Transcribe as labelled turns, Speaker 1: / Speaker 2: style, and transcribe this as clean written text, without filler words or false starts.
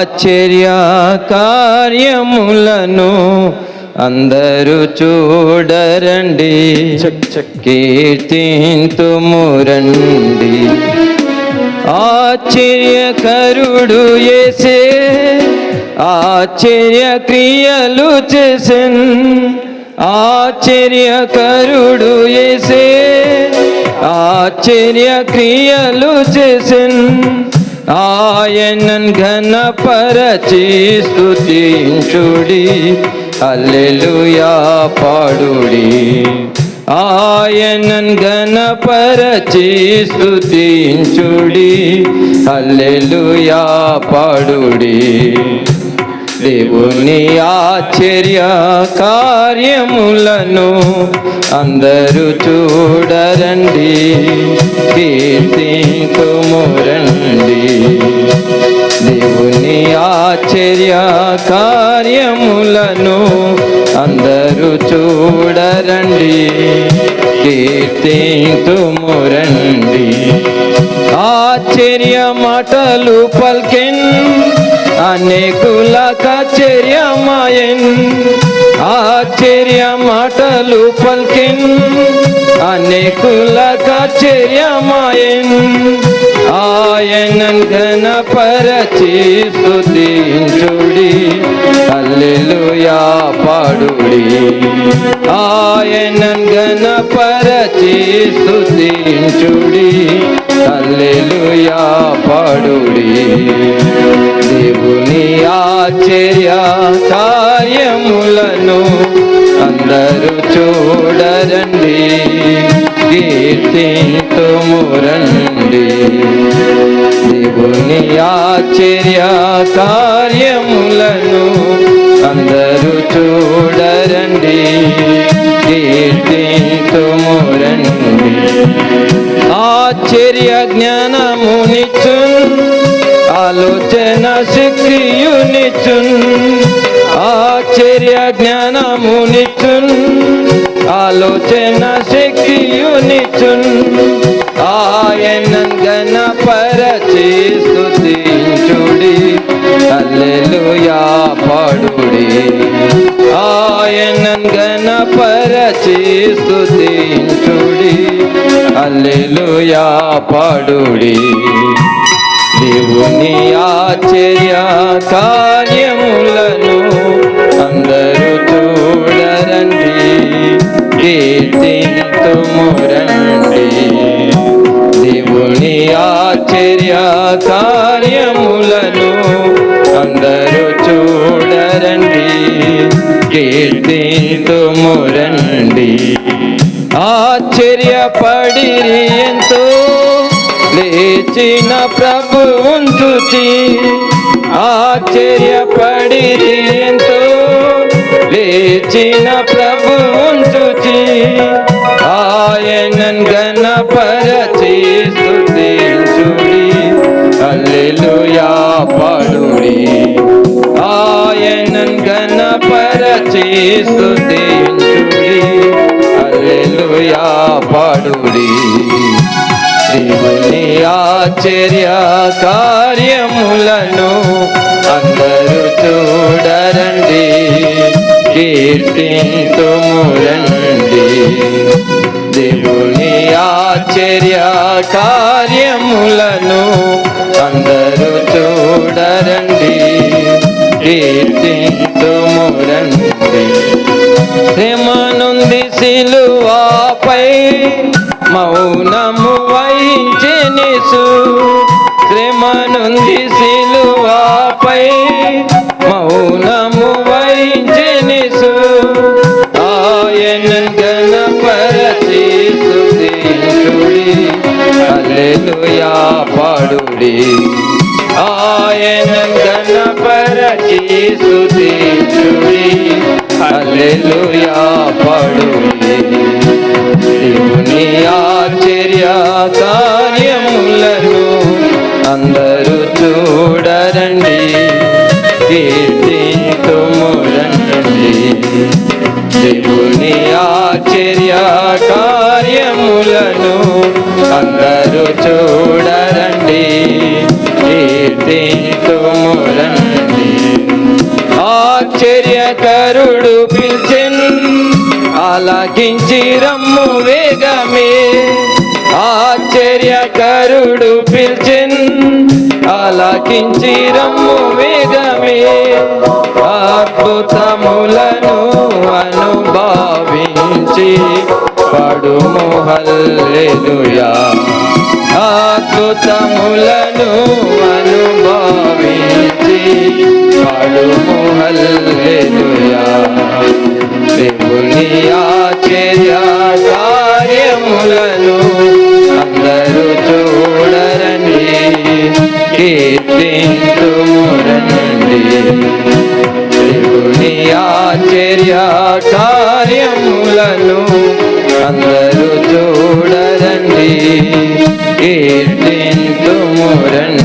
Speaker 1: ఆశ్చర్య కార్యములను అందరూ చూడరండి, కీర్తింతుము రండి. ఆశ్చర్యకరుడు యేసే ఆశ్చర్య క్రియలు చేసెన్, ఆశ్చర్యకరుడు యేసే ఆశ్చర్య క్రియలు చేసెన్. ఆయనన్ ఘనపరచి స్తుతించుడి, హల్లెలూయా పాడుడి. ఆయనన్ ఘనపరచి స్తుతించుడి, హల్లెలూయా పాడుడి. దేవుని ఆశ్చర్య కార్యములను అందరూ చూడరండి, కీర్తింతుము రండి. దేవుని ఆశ్చర్య కార్యములను అందరూ చూడరండి, కీర్తింతుము రండి. ఆశ్చర్య మాటలు పల్కెన్, అనేకులకాశ్చర్యమాయెన్. ఆశ్చర్య మాటలు పల్కెన్, అనేకులకాశ్చర్యమాయెన్. ఆయనన్ ఘనపరచి స్తుతించుడి, హల్లెలూయా పాడుడి. ఆయనన్ ఘనపరచి స్తుతించుడి, హల్లెలూయా పాడుడి. దేవుని ఆశ్చర్య కార్యములను అందరూ చూడరండి, కీర్తింతుము రండి. దేవుని ఆశ్చర్య కార్యములను అందరూ చూడరండి, కీర్తింతుము రండి. ఆశ్చర్య జ్ఞానమునిచ్చున్, ఆలోచన శక్తియునిచ్చున్. ఆశ్చర్య జ్ఞానమునిచ్చున్, ఆలోచన శక్తియునిచ్చున్. ఆయనన్ ఘనపరచి స్తుతించుడి, హల్లెలూయా పాడుడి. ఆయనన్ ఘనపరచి స్తుతించుడి, హల్లెలూయా పాడుడి. దేవుని ఆశ్చర్య కార్యములను అందరూ చూడరండి, కీర్తింతుము రండి. దేవుని ఆశ్చర్య కార్యములను అందరూ చూడరండి, కీర్తింతుము రండి. ఆశ్చర్యపడిరి ఎంతో లేచిన ప్రభువున్ చూచి, ఆశ్చర్యపడిరి ఎంతో లేచిన ప్రభువున్ చూచి. ఆయనన్ ఘనపరచి స్తుతించుడి, హల్లెలూయా పాడుడి. ఆయనన్ ఘనపరచి స్తుతించుడి, హల్లెలూయా పాడుడి. దేవుని ఆశ్చర్య కార్యములను అందరూ చూడరండి, కీర్తింతుము రండి. దేవుని ఆశ్చర్య కార్యములను అందరూ చూడరండి, కీర్తింతుము రండి. శ్రమనుంది సిలువపై మౌనము వహించెనేసు, శ్రమనుంది సిలువపై మౌనము వహించెనేసు. ఆయనన్ ఘనపరచి స్తుతించుడి, హల్లెలూయా పాడుడి. ఆయనన్ ఘనపరచి స్తుతించుడి, హల్లెలూయా పాడుడి. దేవుని ఆశ్చర్య కార్యములను అందరూ చూడరండి, కీర్తింతుము రండి. దేవుని ఆశ్చర్య కార్యములను అందరూ చూడరండి, కీర్తింతుము రండి. ఆశ్చర్యకరుడు పిలిచెన్ ఆలకించి రమ్ము వేగమే ఆశ్చర్యకరుడు పిలిచెన్ ఆలకించి రమ్ము వేగమే అద్భుతములను అనుభవించి పడుము హల్లెలూయా అద్భుతములను అనుభవించి పడుము హల్లెలూయా దేవుని ఆశ్చర్య కార్యములను అందరూ చూడరండి కీర్తింతుము రండి దేవుని ఆశ్చర్య కార్యములను అందరూ చూడరండి కీర్తింతుము రండి